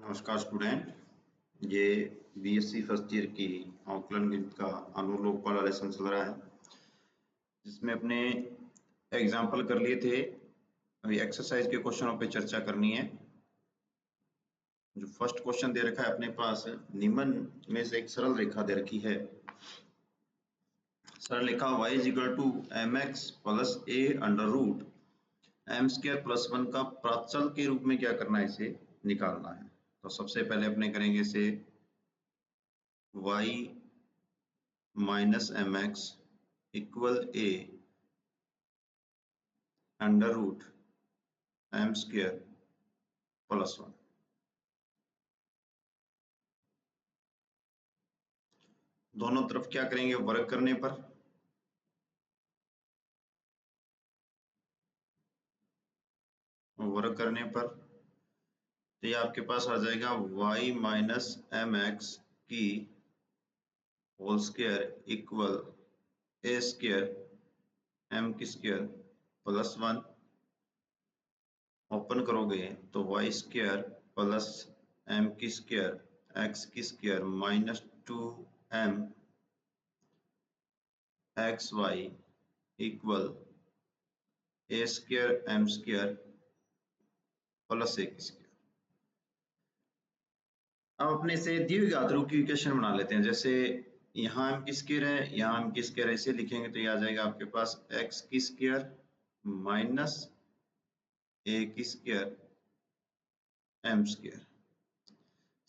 नमस्कार स्टूडेंट, ये BSc first year की आकलन गणित का अनुलोक वाला लेसन चल रहा है, जिसमें अपने एग्जाम्पल कर लिए थे। अभी एक्सरसाइज के क्वेश्चनों पे चर्चा करनी है। जो फर्स्ट क्वेश्चन दे रखा है अपने पास, निम्न में से एक सरल रेखा दे रखी है। सरल रेखा y is equal to mx plus a under root m square plus 1 का प्राचल के रूप में क्या करना है, इसे निकालना है। तो सबसे पहले अपने करेंगे इसे y minus m x equal a under root m square plus 1। दोनों तरफ क्या करेंगे, वर्ग करने पर तो ये आपके पास आ जाएगा y माइनस एम एक्स की whole square equal a square m की स्क्वायर प्लस 1। ओपन करोगे तो y स्क्वायर प्लस एम की स्क्वायर एक्स की square minus 2m x y equal a square m square plus a की square. अब अपने से द्विघात रूप की इक्वेशन बना लेते हैं। जैसे यहाँ एम की स्क्वायर है, यहाँ एम की स्क्वायर, ऐसे लिखेंगे तो ये आ जाएगा आपके पास एक्स की स्क्वायर माइनस ए की स्क्वायर एम स्क्वायर।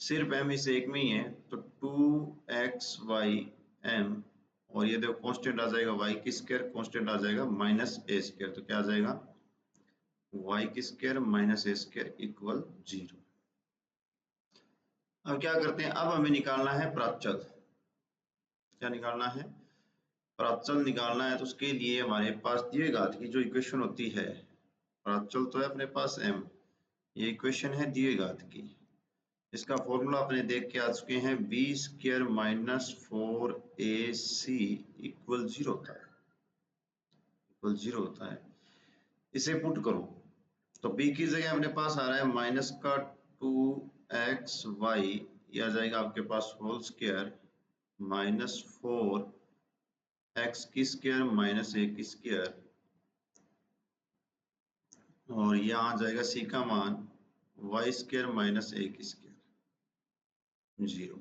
सिर्फ एम इस एक में ही है तो 2xy(m) और ये देखो कांस्टेंट आ जाएगा y की स्क्वायर, कांस्टेंट आ जाएगा माइनस ए स्क्वायर। तो क्या आ जाएगा y की square minus a square equal 0। अब क्या करते हैं, अब हमें निकालना है प्राचल। क्या निकालना है, प्राचल निकालना है। तो उसके लिए हमारे पास द्विघात की जो इक्वेशन होती है, प्राचल तो है अपने पास m, ये इक्वेशन है द्विघात की। इसका फॉर्मूला अपने देख के आ चुके हैं, B square minus 4ac equal 0 होता है, इक्वल 0 होता है। इसे पुट करो तो b की जगह अपने पास आ रहा है माइनस का 2xy, यह आ जाएगा आपके पास होल स्क्वायर माइनस 4x की स्क्वायर माइनस ए की स्क्वायर, और यहाँ आ जाएगा c का मान y स्क्वायर माइनस ए की स्क्वायर 0।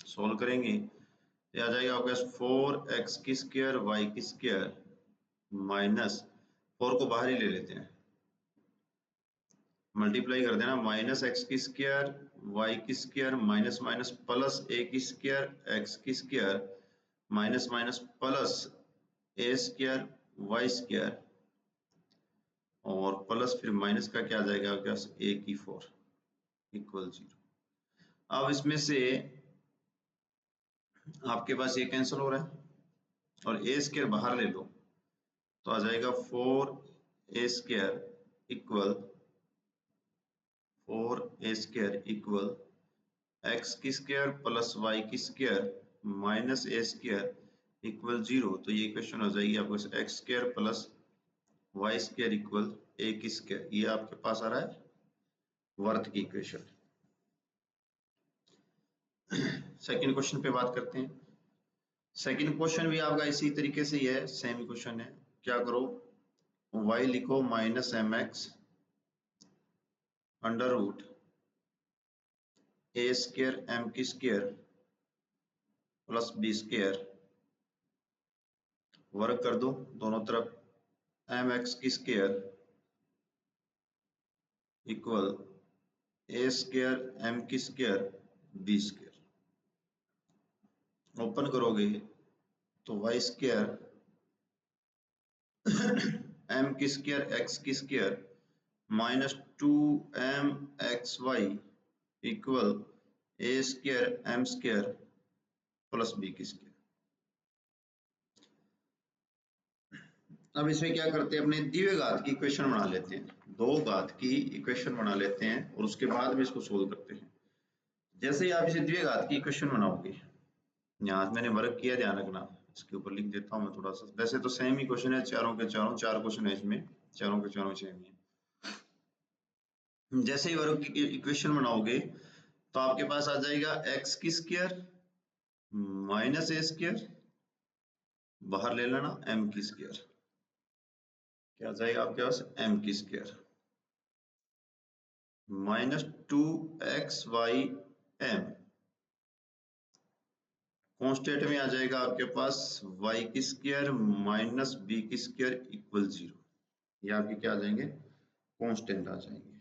सोल्व करेंगे तो आ जाएगा आपके पास 4x की स्क्वायर y की स्क्वायर माइनस 4 को बाहर ही ले लेते हैं, मल्टीप्लाई कर देना, माइनस एक्स की स्क्वायर वाई की square minus minus plus a की स्क्वायर एक्स की स्क्वायर माइनस माइनस प्लस ए स्क्वायर वाई स्क्वायर, और प्लस फिर माइनस का क्या आ जाएगा आपके पास ए की 4 इक्वल 0। अब इसमें से आपके पास ये कैंसिल हो रहा है और ए स्क्वायर बाहर ले लो तो आ जाएगा 4a square equal 4a square equal x की स्क्वायर प्लस वाई की square minus a square equal 0। तो ये इक्वेशन हो जाएगी आपको x square plus y square equal a की स्क्वायर। ये आपके पास आ रहा है वर्थ की इक्वेशन। सेकंड क्वेश्चन पे बात करते हैं। सेकंड क्वेश्चन भी आपका इसी तरीके से ही है, सेम इक्वेशन है। क्या करो, y लिखो minus m x under root a square m की स्क्वायर प्लस बी स्क्वायर, वर्ग कर दो दोनों तरफ, एम एक्स की square equal a square m की स्क्वायर बी स्क्वायर। ओपन करोगे तो वाई स्क्वायर एम की स्क्वायर एक्स की square minus 2m x y equal a square m square plus b की स्क्वायर। अब इसमें क्या करते हैं, अपने द्विघात की इक्वेशन बना लेते हैं, दो घात की इक्वेशन बना लेते हैं और उसके बाद में इसको सोल्व करते हैं। जैसे ही आप इसे द्विघात की इक्वेशन बनाओगे, यहाँ मैंने वर्क किया, ध्यान रखना, इसके ऊपर लिख देता हूँ मैं थोड़ा सा। वैसे तो सेम ही क्वेश्चन है, चारों के चारों, चार क्वेश्चन है इसमें, चारों के चारों सेम ही है। जैसे ही वर्ग की इक्वेशन बनाओगे तो आपके पास आ जाएगा एक्स की स्क्वायर माइनस ए स्क्वायर, बाहर ले लेना एम की स्क्वायर, क्या आ जाएगा आपके पास एम की square minus 2xy m, constant में आ जाएगा आपके पास y की स्क्वायर माइनस बी की स्क्वायर इक्वल 0। ये आपके क्या आ जाएंगे, कांस्टेंट आ जाएंगे।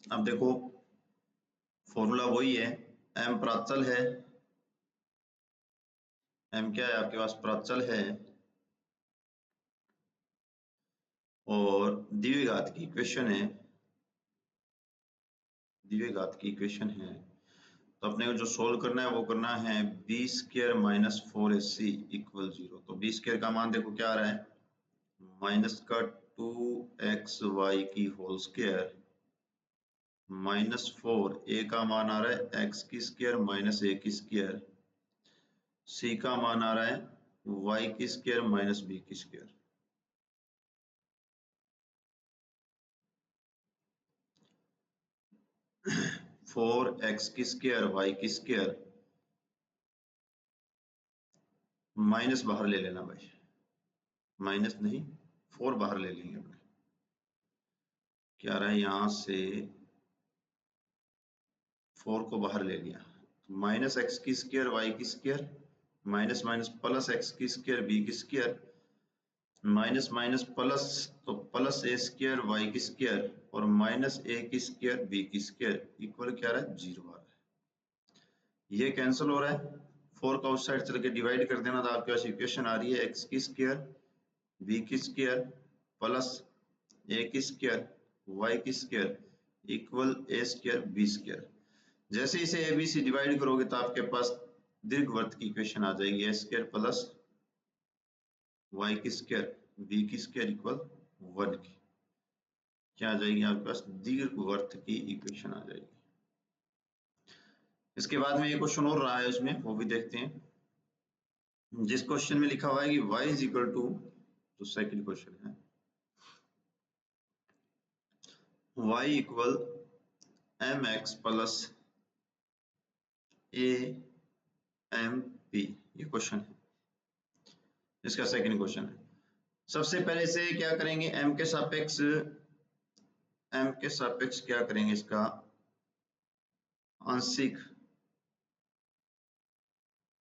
अब देखो फॉर्मूला वही है, m प्राचल है, m क्या है आपके पास प्राचल है, और द्विघात की इक्वेशन है, द्विघात की इक्वेशन है। तो अपने को जो सोल्व करना है वो करना है B square minus 4ac equal 0। तो बी स्क्वायर का मान देखो क्या आ रहा है, माइनस का 2xy की होल स्क्वायर माइनस 4, ए का मान आ रहा है एक्स की स्क्वायर माइनस ए की स्क्वायर, सी का मान आ रहा है वाई की स्क्वायर माइनस बी की स्क्वायर। फोर एक्स की स्क्वायर वाई की स्क्वायर माइनस बाहर ले लेना भाई, माइनस नहीं 4 बाहर ले लेंगे अपने, क्या रहा है यहां से 4 को बाहर ले लिया, माइनस एक्स की स्क्वायर वाई की square minus minus plus x की स्क्वायर बी की स्क्वायर माइनस माइनस प्लस, तो प्लस ए स्क्वायर वाई की स्क्वायर और माइनस ए की स्क्वायर बी की स्क्वायर इक्वल क्या रहा है 0 आ रहा है। ये कैंसिल हो रहा है, 4 का उस साइड चल के डिवाइड कर देना, तो आपके पास इक्वेशन आ रही है एक्स की स्क्वायर बी की स्क्वायर प्लस ए की स्क्वायर वाई की square equal a square b square. जैसे इसे ए बी सी डिवाइड करोगे तो आपके पास दीर्घवृत्त की इक्वेशन आ जाएगी ए स्क्वायर प्लस वाई की स्क्वायर बी की स्क्वायर इक्वल 1 की, क्या आ जाएगी आपके पास दीर्घवृत्त की इक्वेशन आ जाएगी। इसके बाद में एक क्वेश्चन और रहा है उसमें, वो भी देखते हैं। जिस क्वेश्चन में लिखा हुआ है कि y इज इक्वल टू, तो सेकंड क्वेश्चन है y equal mx plus a m p, ये क्वेश्चन है, इसका सेकंड क्वेश्चन है। सबसे पहले से क्या करेंगे, m के सापेक्ष क्या करेंगे, इसका आंशिक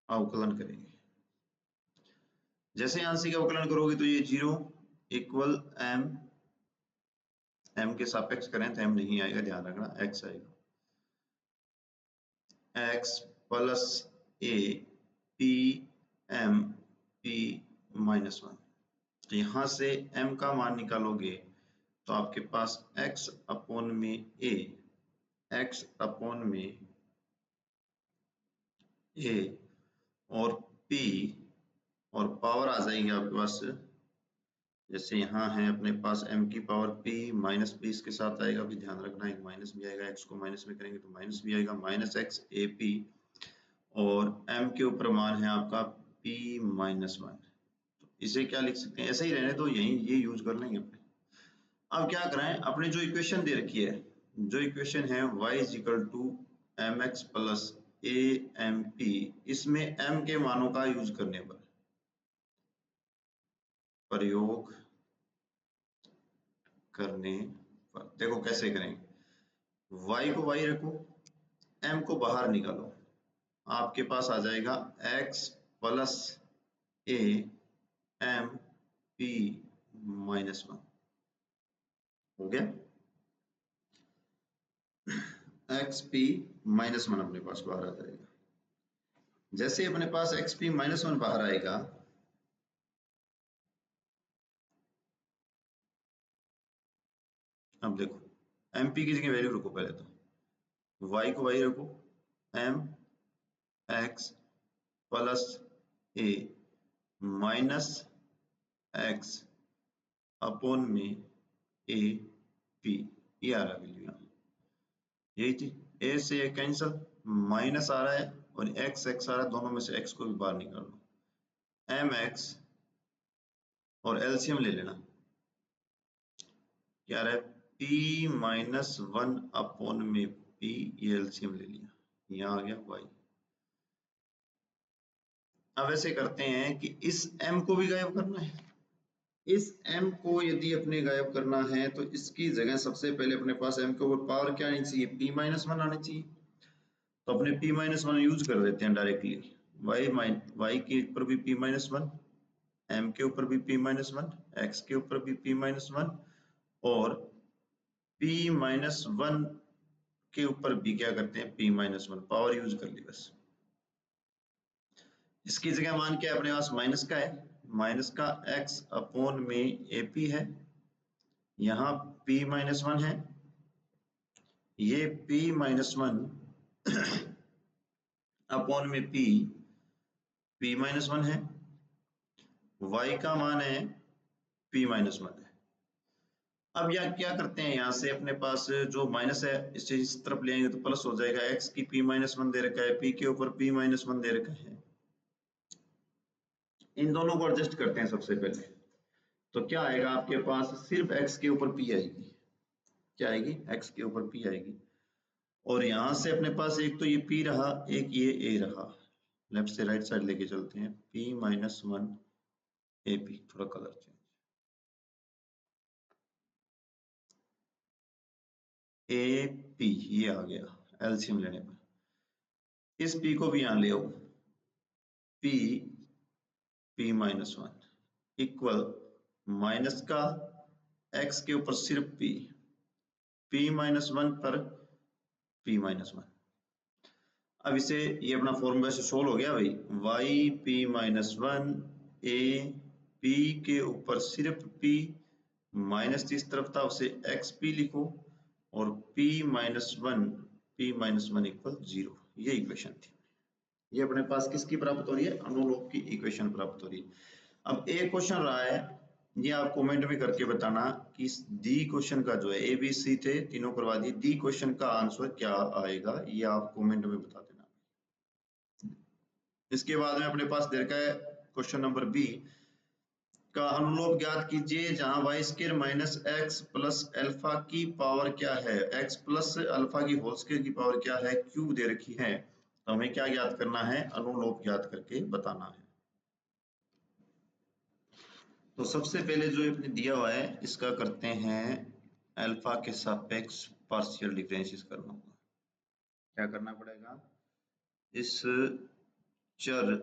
अवकलन करेंगे। जैसे आंशिक अवकलन करोगे तो ये 0 इक्वल m के सापेक्ष करें तो m नहीं आएगा, ध्यान रखना x आएगा, x plus a p m p minus 1। तो यहां से m का मान निकालोगे तो आपके पास x अपॉन में a, x अपॉन में a और p और पावर आ जाएगी आपके पास, जैसे यहाँ है अपने पास m की पावर p माइनस p इसके साथ आएगा, भी ध्यान रखना एक माइनस भी आएगा, x को माइनस में करेंगे तो माइनस भी आएगा, माइनस x a p और m के ऊपर मान है आपका p माइनस 1। तो इसे क्या लिख सकते हैं, ऐसे ही रहने तो यही ये यूज कर लेंगे अपने। अब क्या कराएं, अपने जो इक्वेशन दे रखी है, जो इक्वेशन है y is equal to m x plus a m p, इसमें m के मानों का यूज करने पर, प्रयोग करने पर देखो कैसे करेंगे, y को y रखो, m को बाहर निकालो, आपके पास आ जाएगा x plus a m p minus 1, हो गया एक्स पी माइनस 1 अपने पास बाहर आ जाएगा। जैसे अपने पास एक्स पी माइनस 1 बाहर आएगा, अब देखो एम पी की जगह वैल्यू रखो, पहले तो y को y रखो, एम एक्स प्लस ए माइनस एक्स अपॉन में ए पी, ये आ रहा है वैल्यू, यही थी, ए से ए कैंसल, माइनस आ रहा है और एक्स एक्स आ रहा है, दोनों में से एक्स को भी बाहर निकाल लो, एम एक्स और एलसीएम ले लेना। क्या रहा है p माइनस 1 अपॉन में p, ये एलसीएम ले लिया, यहाँ आ गया y। अब ऐसे करते हैं कि इस m को भी गायब करना है। इस m को यदि अपने गायब करना है तो इसकी जगह सबसे पहले अपने पास m के ऊपर पावर क्या आनी चाहिए, p माइनस 1 आनी चाहिए। तो अपने p माइनस 1 यूज कर देते हैं डायरेक्टली। y के ऊपर भी p माइनस 1, m के ऊपर भी p माइनस 1, x के ऊपर भी p माइनस 1 और p माइनस 1 के ऊपर भी क्या करते हैं p माइनस 1, पावर यूज कर ली बस। इसकी जगह मान क्या है अपने पास, माइनस का है, माइनस का x अपॉन में AP है, यहाँ p माइनस 1 है, ये p माइनस 1 अपॉन में p माइनस 1 है, y का मान है p माइनस 1 है। अब यहाँ क्या करते हैं, यहाँ से अपने पास जो माइनस है इसे इस तरफ ले आएंगे तो प्लस हो जाएगा, x की p माइनस 1 दे रखा है, p के ऊपर p माइनस 1 दे रखा है। इन दोनों को एडजस्ट करते हैं सबसे पहले, तो क्या आएगा आपके पास, सिर्फ x के ऊपर p आएगी। क्या आएगी, x के ऊपर p आएगी। और यहाँ से अपने पास एक तो ये p रहा, एक ये a रहा, लेफ्ट से राइट साइड लेके चलते हैं, p माइनस 1 AP, थोड़ा कलर चेंज, AP ये आ गया एलसीएम लेने पर। इस p को भी यहाँ ले आओ, p माइनस 1 इक्वल माइनस का x के ऊपर सिर्फ p माइनस 1 पर p माइनस 1। अब इसे ये अपना फॉर्मूला से सोल्व हो गया भाई, y p minus 1 a p के ऊपर सिर्फ p माइनस इस तरफ था उसे x p लिखो और p माइनस 1 इक्वल 0, ये इक्वेशन थी। ये अपने पास किसकी प्राप्त हो रही है, अनुलोप की इक्वेशन प्राप्त हो रही है। अब एक क्वेश्चन रहा है, ये आप कमेंट में करके बताना कि डी क्वेश्चन का जो है, ए बी सी थे तीनों करवा दिए, डी क्वेश्चन का आंसर क्या आएगा ये आप कमेंट में बता देना। इसके बाद में अपने पास दे रखा है क्वेश्चन नंबर बी का अनुलोप ज्ञात कीजिए जहां y square minus x plus alpha की पावर क्या है, एक्स प्लस अल्फा की होल स्क्वायर की पावर क्या है, क्यूब दे रखी है। तो हमें क्या ज्ञात करना है, अनुलोप ज्ञात करके बताना है। तो सबसे पहले जो अपने दिया हुआ है इसका करते हैं अल्फा के सापेक्ष पार्शियल डिफरेंशिएट करना होगा। क्या करना पड़ेगा, इस चर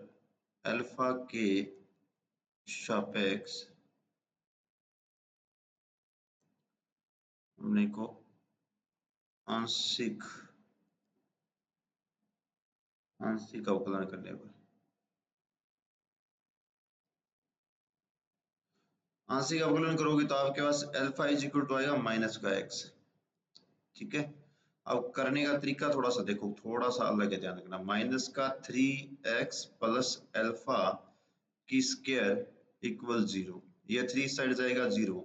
अल्फा के सापेक्ष हमने को आंशिक अवकलन करने पर, आंशिक अवकलन करोगे तो आपके पास अल्फा इज इक्वल टू आएगा माइनस का एक्स। ठीक है, अब करने का तरीका थोड़ा सा देखो, थोड़ा सा अलग है, ध्यान रखना। माइनस का 3x प्लस अल्फा की स्क्वायर इक्वल 0, ये 3 साइड जाएगा 0,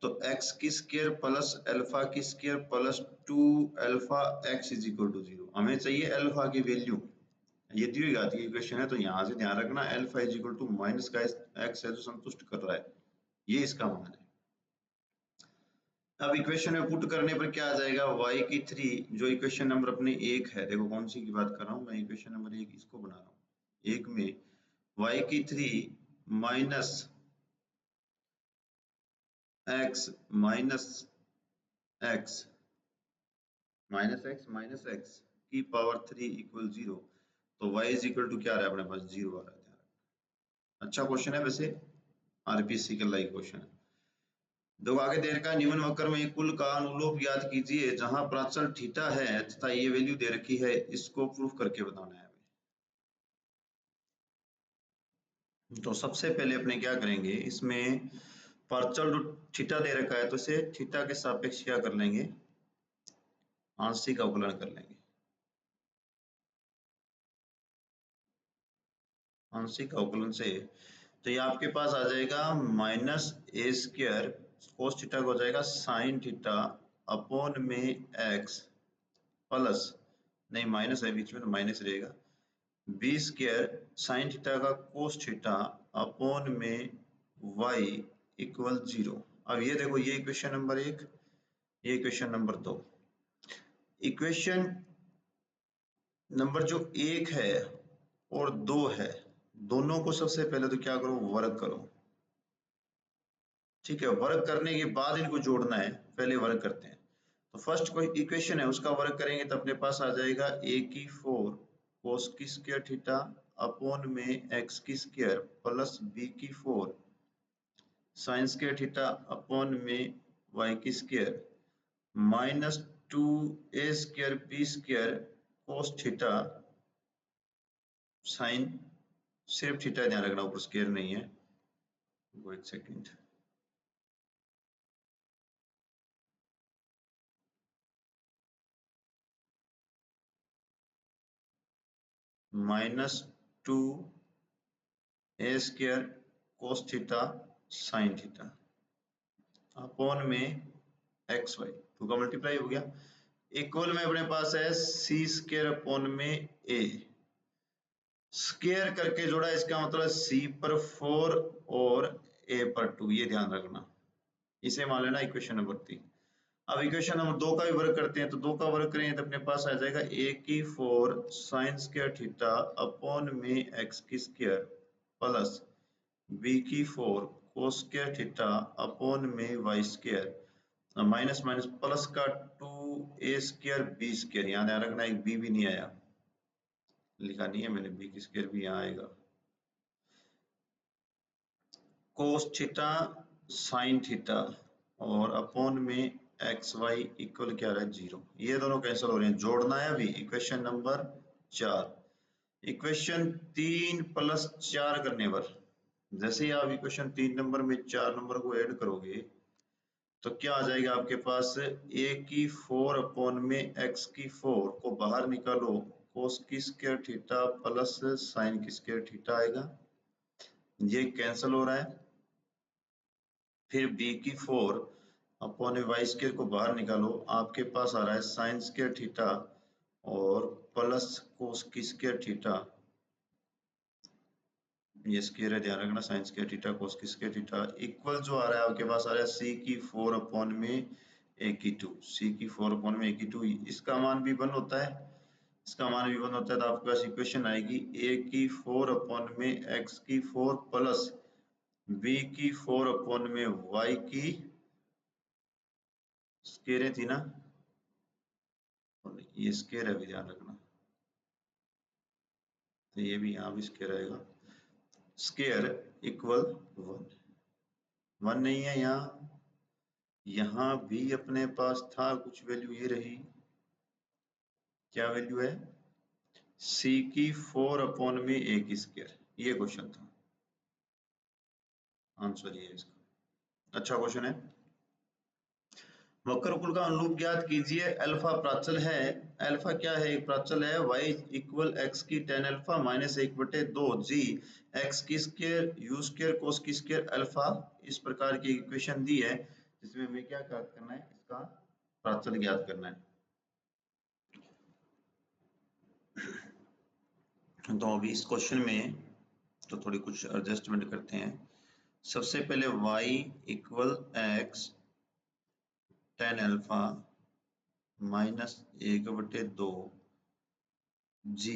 तो x की स्क्वायर प्लस अल्फा की square plus 2 alpha x is equal to 0। हमें चाहिए अल्फा की वैल्यू, ये दी हुई घात की इक्वेशन है, तो यहाँ से ध्यान रखना alpha is equal to minus का x है जो संतुष्ट कर रहा है, ये इसका मान है। अब इक्वेशन में पुट करने पर क्या आ जाएगा, y की 3 जो इक्वेशन नंबर अपने 1 है, देखो कौन सी की बात कर रहा हूँ मैं, इक्वेशन नंबर 1 इसको बना रहा हूँ, 1 में y की 3 minus x minus x minus x की पावर 3 इक्वल 0, तो y इज इक्वल टू क्या आ रहा है अपने पास, 0 आ रहा है। अच्छा क्वेश्चन है वैसे, आरपीसी का लाइक क्वेश्चन है। दो आगे दे रखा है निम्न वक्र में कुल का अनुलोप ज्ञात कीजिए जहां प्राचल थीटा है तथा ये वैल्यू दे रखी है, इसको प्रूफ करके बताना है। तो सबसे पहले अपने क्या करेंगे, इसमें प्राचल जो थीटा दे रखा है तो इसे थीटा के सापेक्ष क्या कर लेंगे, आंशिक अवकलन कर लेंगे। आंशिक अवकलन से तो ये आपके पास आ जाएगा minus a square cos theta को हो जाएगा साइन थीटा अपॉन में एक्स प्लस, नहीं माइनस है बीच में तो माइनस रहेगा, बी स्क्वायर साइन थीटा का कोस थीटा अपॉन में y इक्वल 0। अब ये देखो, ये इक्वेशन नंबर 1, ये इक्वेशन नंबर 2। इक्वेशन नंबर जो 1 है और 2 है, दोनों को सबसे पहले तो क्या करो, वर्क करो। ठीक है, वर्क करने के बाद इनको जोड़ना है, पहले वर्क करते हैं। तो फर्स्ट कोई इक्वेशन है उसका वर्क करेंगे तो अपने पास आ जाएगा a की 4 कोस की स्क्वायर थीटा अपॉन में x की स्क्वायर प्लस b की 4 साइन स्क्वायर थीटा अपॉन में y की square minus 2a square b square cos theta sine, सिर्फ थीटा ध्यान रखना, ऊपर स्क्वायर नहीं है। वो एक second, minus 2a square cos theta sine theta upon में एक्स वाई, 2 का मल्टीप्लाई हो गया। इक्वल में अपने पास है सी स्क्वायर अपॉन में ए, स्क्वायर करके जोड़ा, इसका मतलब सी पर 4 और ए पर 2, ये ध्यान रखना। इसे मान लेना इक्वेशन नंबर 3। अब इक्वेशन नंबर 2 का भी वर्क करते हैं, तो 2 का वर्क करेंगे तो अपने पास आ जाएगा a की 4 साइन स्क्वायर थीटा अपॉन में x की स्क्वायर प्लस b की 4 कोस स्क्वायर थीटा अपॉन में y square minus minus plus का 2a स्क्वायर b स्क्वायर, यहाँ ध्यान रखना एक b भी नहीं आया, लिखा नहीं है मैंने, b की स्क्वायर भी यहाँ आएगा, कोस थीटा साइन थीटा और अपॉन में एक्स वाई इक्वल क्या रहा है 0। ये दोनों कैंसिल हो रहे हैं, जोड़ना है अभी इक्वेशन नंबर 4। इक्वेशन 3 प्लस 4 करने पर, जैसे ही आप इक्वेशन 3 नंबर में 4 नंबर को ऐड करोगे तो क्या आ जाएगा आपके पास, a की 4 अपॉन में x की 4 को बाहर निकालो, कोस की स्क्वायर थीटा प्लस साइन की स्क्वायर थीटा आएगा, ये कैंसिल हो रहा है। फिर b की 4 अपॉन वाई स्क्वायर को बाहर निकालो, आपके पास आ रहा है साइन स्क्वायर थीटा और प्लस कोस की स्क्वायर थीटा, ये स्क्वायर है ध्यान रखना, साइन स्क्वायर थीटा कोस की स्क्वायर थीटा इक्वल जो आ रहा है आपके पास आ रहा है c की 4 अपॉन में a की 2, c की 4 अपॉन में a की 2, इसका मान भी 1 होता है, इसका मान भी 1 होता है, तो आपके पास इक्वेशन आएगी a की 4 अपॉन में x की 4 प्लस b की 4 अपॉन में y की स्क्वायर थी ना, ये स्क्वायर है भी ध्यान रखना, तो ये भी यहाँ भी स्क्वायर आएगा, स्क्वायर इक्वल 1 नहीं है यहाँ, यहाँ भी अपने पास था कुछ वैल्यू, ये रही, क्या वैल्यू है, c की 4 अपॉन में a की स्क्वायर, ये क्वेश्चन था, आंसर ये है इसका। अच्छा क्वेश्चन है। वक्रकुल का अनुरूप ज्ञात कीजिए, अल्फा प्राचल है, अल्फा क्या है, एक प्राचल है, y इक्वल x की tan alpha minus 1/2 g x की स्क्वायर u स्क्वायर कोस की स्क्वायर अल्फा, इस प्रकार की इक्वेशन दी है जिसमें हमें क्या ज्ञात करना है, इसका प्राचल ज्ञात करना है। तो अभी इस क्वेश्चन में तो थोड़ी कुछ एडजस्टमेंट करते हैं। सबसे पहले y equal x tan alpha minus 1/2 g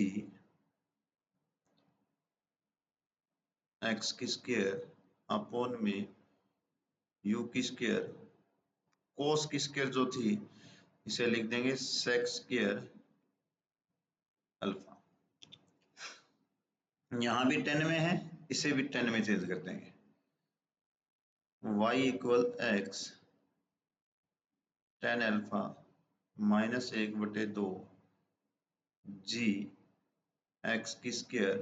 x की स्क्वायर अपॉन में u की स्क्वायर कोस की स्क्वायर जो थी इसे लिख देंगे सेक स्क्वायर अल्फा, यहाँ भी 10 में है, इसे भी 10 में चेंज कर देंगे, y equal x tan alpha minus 1/2 g x की स्क्वायर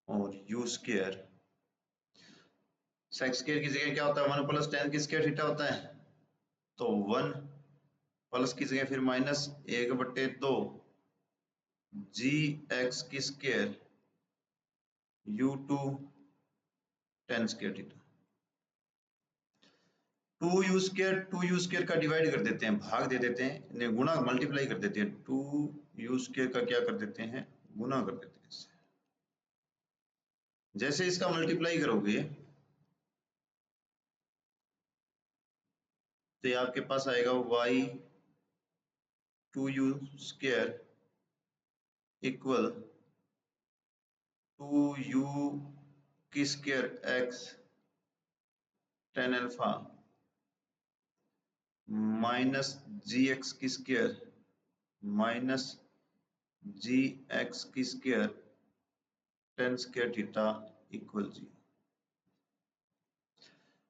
और u स्क्वायर, सेक स्क्वायर की जगह क्या होता है 1 प्लस tan की स्क्वायर थीटा होता है, तो 1 प्लस की जगह फिर माइनस 1/2 जी एक्स की square u2 tan square theta, 2u square का डिवाइड कर देते हैं, भाग दे देते हैं, गुणा मल्टीप्लाई कर देते हैं, 2u स्क्वायर का क्या कर देते हैं गुना कर देते हैं इससे। जैसे इसका मल्टीप्लाई करोगे तो ये आपके पास आएगा y 2u square equal 2u की square x tan alpha minus g x की स्क्वायर माइनस जी एक्स की square tan square theta equal 0।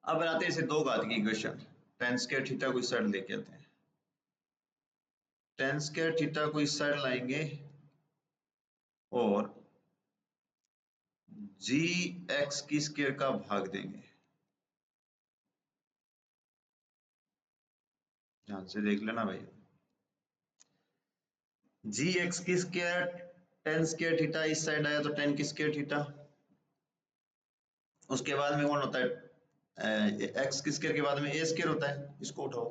अब बनाते हैं इसे दो घात की इक्वेशन। tan स्क्वायर थीटा को इस साइड लेके आते हैं। tan स्क्वायर थीटा को इस साइड लाएंगे और जी एक्स की स्क्वायर का भाग देंगे। ध्यान से देख लेना भाई। जी एक्स की स्क्वायर tan स्क्वायर थीटा इस साइड आया तो tan की स्क्वायर थीटा। उसके बाद में कौन होता है एक्स की स्क्वायर के बाद में ए स्क्वायर होता है। इसको उठाओ,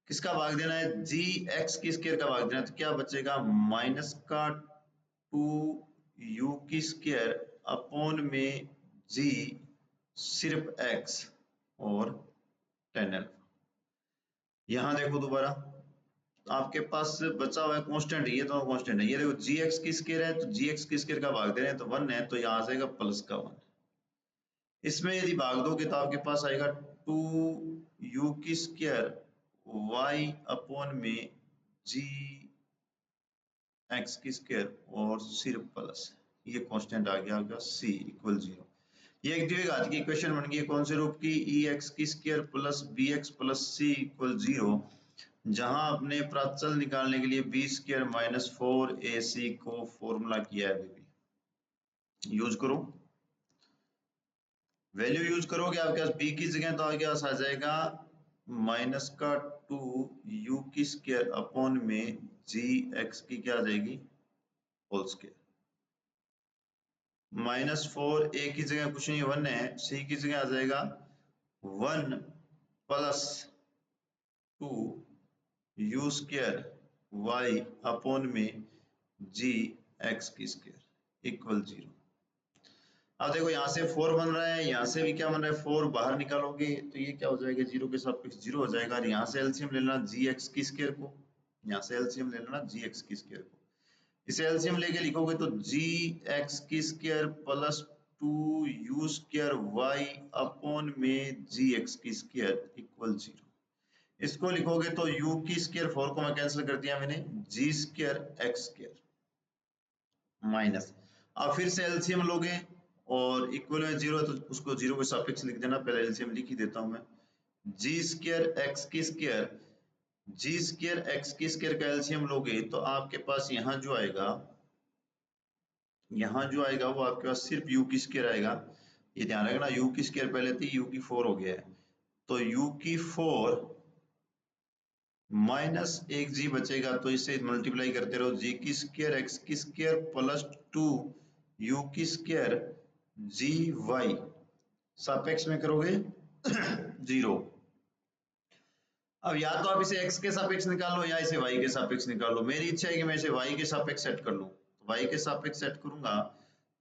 किसका भाग देना है जी एक्स की स्क्वायर का भाग देना है। तो क्या बचेगा माइनस का 2u की स्क्वायर अपॉन में जी सिर्फ x और tan अल्फा। यहां देखो दोबारा आपके पास बचा हुआ है कांस्टेंट, ये तो कांस्टेंट है। ये देखो जी एक्स की स्क्वायर है तो जी एक्स की स्क्वायर का भाग दे रहे हैं तो 1 है, तो यहाँ आ जाएगा प्लस का 1। इसमें यदि भाग दोगे तो आपके पास आएगा 2u की स्क्वायर y अपॉन में जी एक्स की स्क्वायर और सिर्फ प्लस, ये कांस्टेंट आ गया आपका c इक्वल 0। ये एक द्विघात की इक्वेशन बन गई है। कौन से रूप की ई एक्स की square plus b x plus c equal 0, जहां आपने प्राचल निकालने के लिए बी स्क्वायर माइनस 4ac को फॉर्मूला किया है। बेबी यूज करो, वैल्यू यूज करोगे आपके पास b की जगह तो आपके पास आ जाएगा माइनस का 2u की स्क्वायर अपॉन में जी एक्स की क्या आ जाएगी होल स्क्वायर। माइनस 4a की जगह कुछ नहीं 1 है, c की जगह आ जाएगा 1 plus 2u square y upon में जी एक्स की स्क्वायर इक्वल 0। अब देखो यहाँ से 4 बन रहा है, यहाँ से भी क्या बन रहा है 4, बाहर निकालोगे तो ये क्या हो जाएगा 0 के सापेक्ष 0 हो जाएगा। और यहाँ से एलसीएम ले लेना जी एक्स की स्क्वायर को, यहाँ से एलसीएम ले लेना जी एक्स की स्क्वायर को। इसे एलसीएम लेके लिखोगे तो जी एक्स की square plus 2u square y upon में जी एक्स की स्क्वायर इक्वल 0। इसको लिखोगे तो u की स्क्वायर 4 को मैं कैंसिल कर दिया मैंने, जी स्क्वायर एक्स स्क्वायर माइनस, अब फिर से एलसीएम लोगे और इक्वल में 0 है तो उसको 0 के सापेक्ष लिख देना। पहले एलसीएम लिख ही देता हूं मैं, जी स्क्वायर एक्स की स्क्वायर, जी स्क्वायर एक्स की स्क्वायर का एलसीएम लोगे तो आपके पास यहाँ जो आएगा वो आपके पास सिर्फ u की स्क्वायर आएगा। ये ध्यान रखना u की स्क्वायर पहले थी, u की 4 हो गया है तो u की 4 माइनस एक जी बचेगा तो इसे मल्टीप्लाई करते रहो, जी की स्क्वायर एक्स की स्क्वायर प्लस 2 यू की स्क्वायर जी वाई सापेक्ष में करोगे 0। अब या तो आप इसे x के सापेक्ष निकाल लो या इसे y के सापेक्ष निकाल लो। मेरी इच्छा है कि मैं इसे y के सापेक्ष सेट कर लूं, तो y के सापेक्ष सेट करूंगा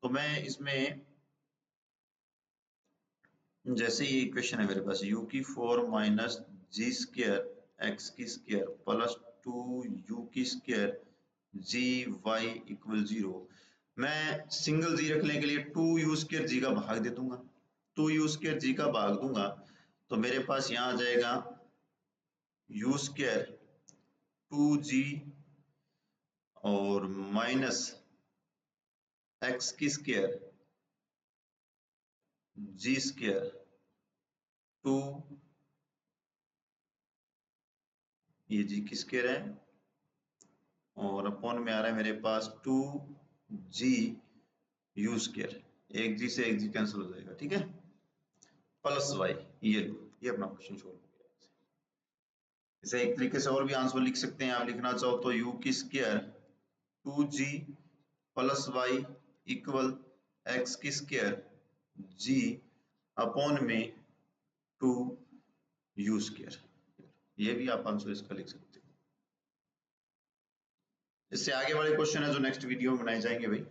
तो मैं इसमें जैसे ये इक्वेशन है मेरे पास u की 4 माइनस जी स्क्वायर एक्स की स्क्वायर प्लस 2u की स्क्वायर जी वाई इक्वल 0, मैं सिंगल जी रखने के लिए 2u स्क्वायर जी का भाग दे दूंगा, 2u स्क्वायर जी का भाग दूंगा तो मेरे पास यहाँ आ जाएगा u स्क्वायर 2g और माइनस एक्स की स्क्वायर जी स्क्वायर 2, ये जी की स्क्वायर है और अपॉन में आ रहा है मेरे पास 2g यू स्क्वायर, एक जी से एक जी कैंसिल हो जाएगा, ठीक है, प्लस वाई। ये अपना क्वेश्चन सोल्व हो गया। इसे एक तरीके से और भी आंसर लिख सकते हैं आप, लिखना चाहो तो u की square 2g plus y equal x की स्क्वायर g अपॉन में 2u स्क्वायर। ये भी आप आंसर इसका लिख सकते हो। इससे आगे वाले क्वेश्चन है जो नेक्स्ट वीडियो में बनाए जाएंगे भाई।